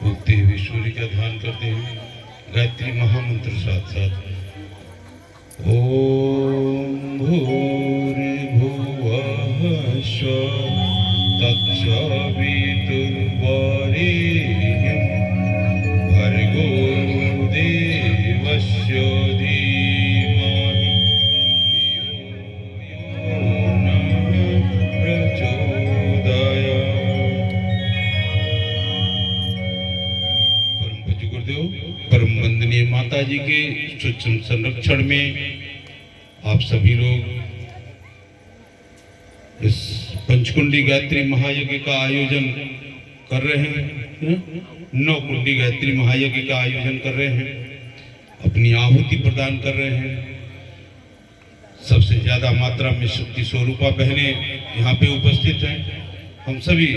उगते हुए सूर्य का ध्यान करते हुए गायत्री महामंत्र साथ साथ ओम भूर्भुवः स्वः तत्सवितुर्वरेण्यं भर्गो देवस्य धीमहि धियो यो नः प्रचोदयात्। परम पूज्य गुरुदेव, परम वंदनीय माता जी के सूक्ष्म संरक्षण में आप सभी लोग इस पंचकुंडी गायत्री महायज्ञ का आयोजन कर रहे हैं। 9 कुंडी गायत्री महायज्ञ का आयोजन कर रहे हैं, अपनी आहुति प्रदान कर रहे हैं। सबसे ज्यादा मात्रा में शक्ति स्वरूपा बहनें यहाँ पे उपस्थित हैं। हम सभी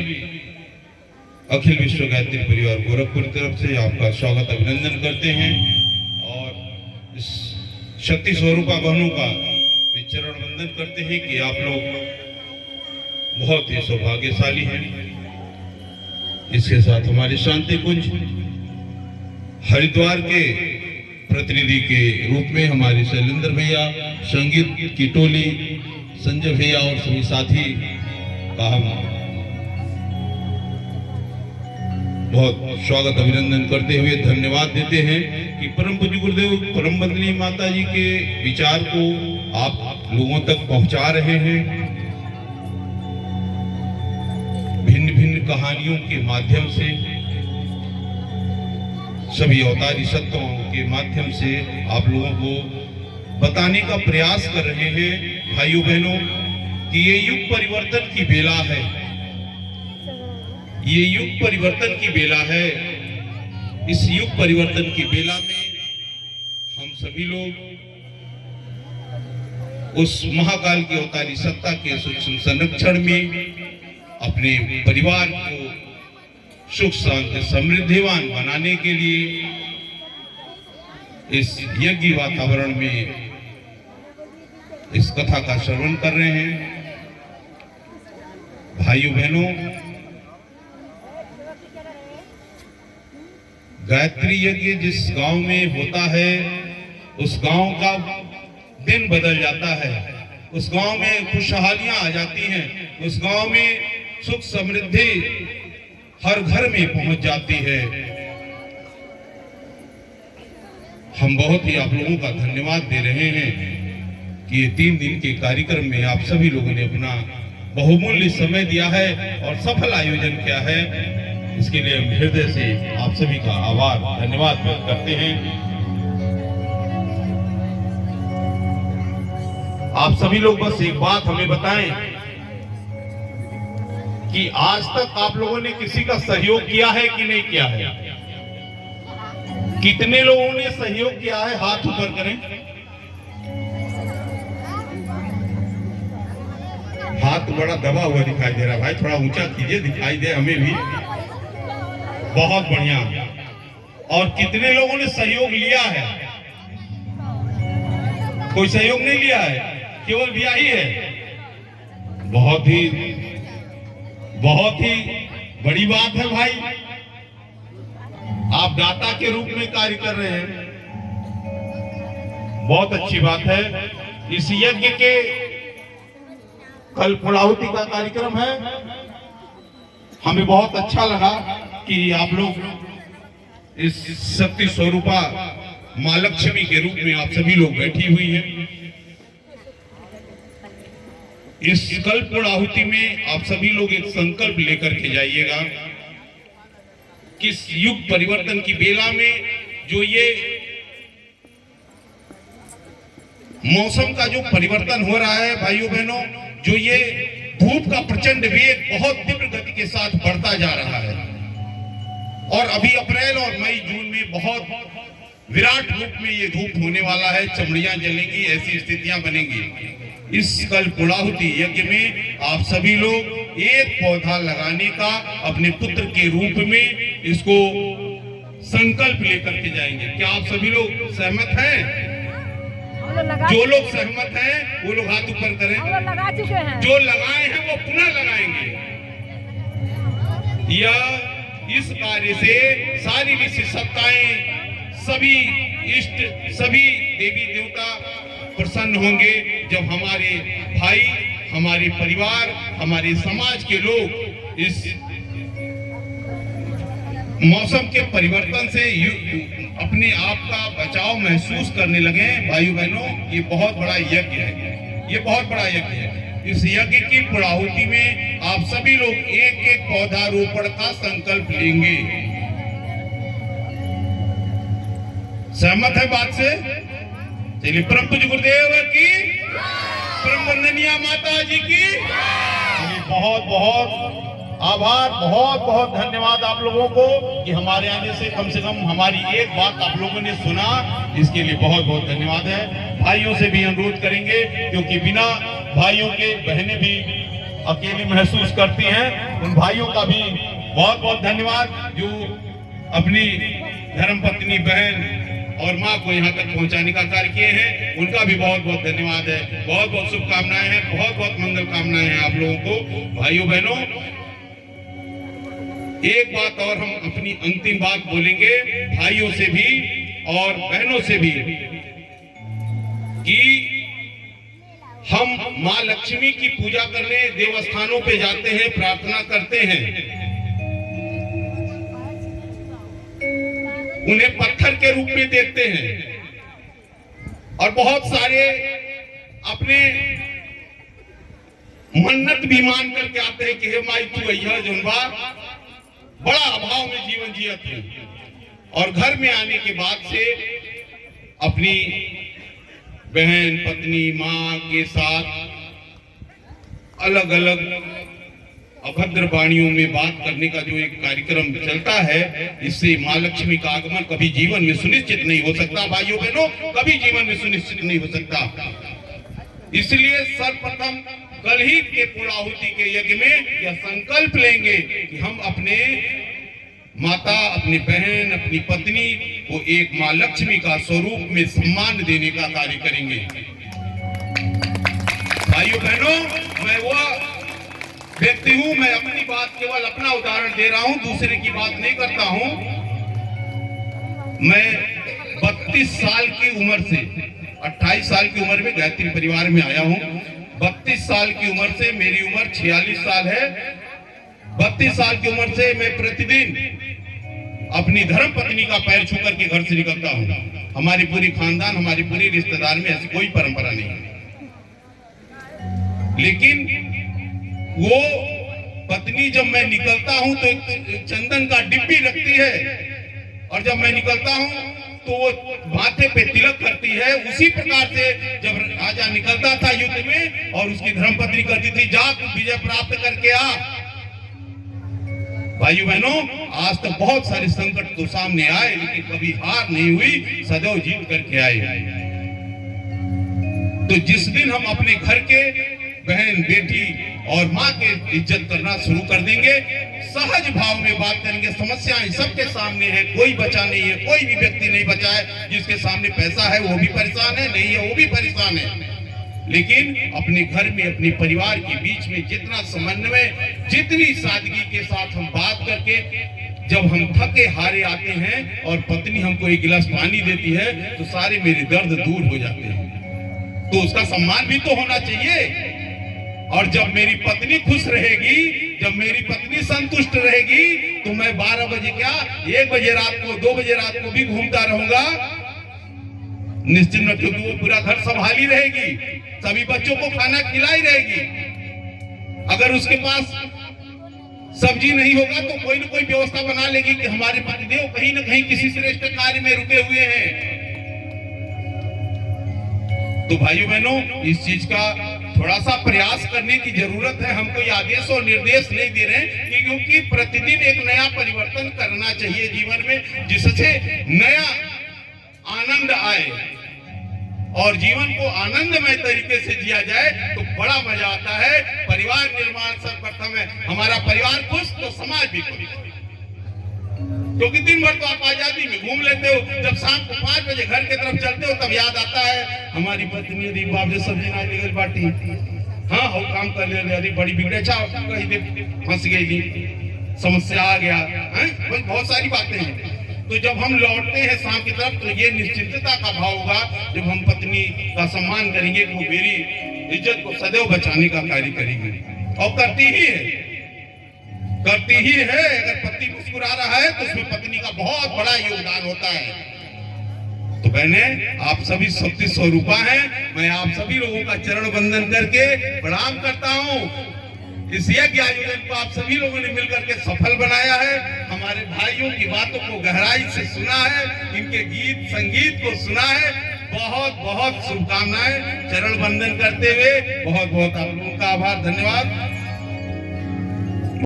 अखिल विश्व गायत्री परिवार गोरखपुर की तरफ से आपका स्वागत अभिनंदन करते हैं और इस शक्ति स्वरूपा बहनों का चरण वंदन करते हैं कि आप लोग बहुत ही सौभाग्यशाली हैं। इसके साथ हमारे शांति कुंज हरिद्वार के प्रतिनिधि के रूप में हमारे शैलेंद्र भैया, संगीत की टोली, संजय भैया और सभी साथी का हम बहुत स्वागत अभिनंदन करते हुए धन्यवाद देते हैं कि परम पूज्य गुरुदेव परम वंदनीय माता जी के विचार को आप लोगों तक पहुंचा रहे हैं। भिन्न भिन्न कहानियों के माध्यम से, सभी अवतारी सत्यों के माध्यम से आप लोगों को बताने का प्रयास कर रहे हैं भाइयों बहनों कि ये युग परिवर्तन की बेला है। ये युग परिवर्तन की बेला है। इस युग परिवर्तन की बेला में हम सभी लोग उस महाकाल की अवतारी सत्ता के सूक्ष्म संरक्षण में अपने परिवार को सुख शांति समृद्धिवान बनाने के लिए इस यज्ञ वातावरण में इस कथा का श्रवण कर रहे हैं। भाइयों बहनों, गायत्री यज्ञ जिस गांव में होता है उस गांव का दिन बदल जाता है। उस गांव में खुशहालियां आ जाती हैं। उस गांव में सुख समृद्धि हर घर में पहुंच जाती है। हम बहुत ही आप लोगों का धन्यवाद दे रहे हैं कि ये 3 दिन के कार्यक्रम में आप सभी लोगों ने अपना बहुमूल्य समय दिया है और सफल आयोजन किया है। इसके लिए हम हृदय से आप सभी का आभार धन्यवाद व्यक्त करते हैं। आप सभी लोग बस एक बात हमें बताएं कि आज तक आप लोगों ने किसी का सहयोग किया है कि नहीं किया है? कितने लोगों ने सहयोग किया है? हाथ ऊपर करें। हाथ बड़ा दबा हुआ दिखाई दे रहा है भाई, थोड़ा ऊंचा कीजिए, दिखाई दे हमें भी। बहुत बढ़िया। और कितने लोगों ने सहयोग लिया है? कोई सहयोग नहीं लिया है, केवल दिया ही है। बहुत ही बड़ी बात है भाई। आप दाता के रूप में कार्य कर रहे हैं, बहुत अच्छी बात है। इस यज्ञ के कल पूर्णाहुति का कार्यक्रम है। हमें बहुत अच्छा लगा कि आप लोग इस शक्ति स्वरूपा मां लक्ष्मी के रूप में आप सभी लोग बैठी हुई हैं। इस कल्प पूर्णाहुति में आप सभी लोग एक संकल्प लेकर के जाइएगा कि इस युग परिवर्तन की बेला में जो ये मौसम का जो परिवर्तन हो रहा है भाइयों बहनों, जो ये धूप का प्रचंड वेग बहुत तीव्र गति के साथ बढ़ता जा रहा है और अभी अप्रैल और मई जून में बहुत विराट रूप में ये धूप होने वाला है। चमड़ियां जलेंगी, ऐसी स्थितियां बनेंगी। इस कल पूर्णाहुति यज्ञ में आप सभी लोग एक पौधा लगाने का अपने पुत्र के रूप में इसको संकल्प लेकर के जाएंगे। क्या आप सभी लोग सहमत हैं? जो लोग सहमत हैं वो लोग हाथ ऊपर करें। लगा चुके हैं। जो लगाए हैं वो पुनः लगाएंगे। या इस कार्य से सारी ऋषि सत्ताएं, सभी इष्ट, सभी देवी देवता प्रसन्न होंगे जब हमारे भाई, हमारे परिवार, हमारे समाज के लोग इस मौसम के परिवर्तन से अपने आप का बचाव महसूस करने लगे। भाइयों बहनों, ये बहुत बड़ा यज्ञ है, ये बहुत बड़ा यज्ञ है। इस यज्ञ की पूर्णाहुति में आप सभी लोग एक एक पौधारोपण का संकल्प लेंगे। सहमत है बात से? चलिए, परम पूज्य गुरुदेव की, परम वंदनीय माता जी की बहुत बहुत आभार, बहुत बहुत धन्यवाद आप लोगों को कि हमारे आने से कम हमारी एक बात आप लोगों ने सुना, इसके लिए बहुत बहुत धन्यवाद है। भाइयों से भी अनुरोध करेंगे, क्योंकि बिना भाइयों के बहनें भी अकेली महसूस करती हैं। उन भाइयों का भी बहुत बहुत धन्यवाद जो अपनी धर्मपत्नी, बहन और माँ को यहाँ तक पहुँचाने का कार्य किए हैं। उनका भी बहुत बहुत धन्यवाद है। बहुत बहुत शुभकामनाएं हैं, बहुत बहुत मंगल कामनाएं हैं आप लोगों को। भाइयों बहनों, एक बात और हम अपनी अंतिम बात बोलेंगे भाइयों से भी और बहनों से भी कि हम माँ लक्ष्मी की पूजा करने देवस्थानों पे जाते हैं, प्रार्थना करते हैं, उन्हें पत्थर के रूप में देखते हैं और बहुत सारे अपने मन्नत भी मान करके आते हैं कि हे माई तू अय्या जुनबा, बड़ा अभाव में जीवन जिया थे। और घर में आने के बाद से अपनी बहन, पत्नी, माँ के साथ अलग अलग अभद्र वाणियों में बात करने का जो एक कार्यक्रम चलता है, इससे माँ लक्ष्मी का आगमन कभी जीवन में सुनिश्चित नहीं हो सकता। भाइयों बहनों, कभी जीवन में सुनिश्चित नहीं हो सकता। इसलिए सर्वप्रथम कल ही के पूर्णाहुति के यज्ञ में यह संकल्प लेंगे कि हम अपने माता, अपनी बहन, अपनी पत्नी को एक माँ लक्ष्मी का स्वरूप में सम्मान देने का कार्य करेंगे। भाइयों बहनों, मैं वो व्यक्ति हूं, मैं अपनी बात केवल अपना उदाहरण दे रहा हूं, दूसरे की बात नहीं करता हूं। मैं 32 साल की उम्र से 28 साल की उम्र में गायत्री परिवार में आया हूं। 32 साल की उम्र से, मेरी उम्र 46 साल है। 32 साल की उम्र से मैं प्रतिदिन अपनी धर्म पत्नी का पैर छू करके घर से निकलता हूँ। हमारी पूरी खानदान, हमारी पूरी रिश्तेदार में ऐसी कोई परंपरा नहीं है। लेकिन वो पत्नी, जब मैं निकलता हूँ तो एक चंदन का डिब्बी रखती है, और जब मैं निकलता हूँ तो वो माथे पे तिलक करती है। उसी प्रकार से जब राजा निकलता था युद्ध में और उसकी धर्मपत्नी करती थी, जा तू विजय प्राप्त करके आ। भाइयों बहनों, आज तक बहुत सारे संकट तो सामने आए, लेकिन कभी हार नहीं हुई, सदैव जीत करके आए। तो जिस दिन हम अपने घर के बहन, बेटी और माँ के इज्जत करना शुरू कर देंगे, सहज भाव में बात करेंगे, समस्याएं सबके सामने है, कोई बचा नहीं है, कोई भी व्यक्ति नहीं बचा है। जिसके सामने पैसा है वो भी परेशान है, नहीं है वो भी परेशान है। लेकिन अपने घर में, अपने परिवार के बीच में जितना समन्वय, जितनी सादगी के साथ हम बात करके, जब हम थके हारे आते हैं और पत्नी हमको एक गिलास पानी देती है तो सारे मेरे दर्द दूर हो जाते हैं। तो उसका सम्मान भी तो होना चाहिए। और जब मेरी पत्नी खुश रहेगी, जब मेरी पत्नी संतुष्ट रहेगी, तो मैं 12 बजे क्या 1 बजे रात को, 2 बजे रात को भी घूमता रहूंगा निश्चिंत, क्योंकि वो पूरा घर संभाली रहेगी, सभी बच्चों को खाना खिलाई रहेगी। अगर उसके पास सब्जी नहीं होगा तो कोई न कोई व्यवस्था बना लेगी कि हमारे पतिदेव कहीं न कहीं किसी श्रेष्ठ कार्य में रुके हुए हैं। तो भाइयों बहनों, इस चीज का थोड़ा सा प्रयास करने की जरूरत है। हम कोई आदेश और निर्देश नहीं दे रहे हैं, क्योंकि प्रतिदिन एक नया परिवर्तन करना चाहिए जीवन में, जिससे नया आनंद आए और जीवन को आनंदमय तरीके से जिया जाए तो बड़ा मजा आता है। परिवार निर्माण सर्वप्रथम है। हमारा परिवार खुश तो समाज भी खुश, क्योंकि दिन भर तो आप आजादी में घूम लेते हो, जब शाम को 5 बजे घर की तरफ चलते हो तब याद आता है हमारी पत्नी यदि बाप से सब्जी ना निकल बाटी, हाँ हो काम कर ले, अरे बड़ी बिगड़े, अच्छा कहीं दे फंस गई। समस्या आ गया है, बस बहुत सारी बातें हैं। तो जब हम लौटते हैं शाम की तरफ तो ये निश्चिंतता का भाव होगा जब हम पत्नी का सम्मान करेंगे, वो मेरी इज्जत को सदैव बचाने का कार्य करेगी और करती ही है, करती ही है। अगर पति मुस्कुरा रहा है तो उसमें पत्नी का बहुत बड़ा योगदान होता है। तो बहने, आप सभी शक्ति स्वरूपा हैं। मैं आप सभी लोगों का चरण वंदन करके प्रणाम करता हूँ। इस यज्ञ आयोजन को आप सभी लोगों ने मिलकर के सफल बनाया है। हमारे भाइयों की बातों को गहराई से सुना है, इनके गीत संगीत को सुना है। बहुत बहुत शुभकामनाएं। चरण वंदन करते हुए बहुत बहुत आप लोगों का आभार, धन्यवाद।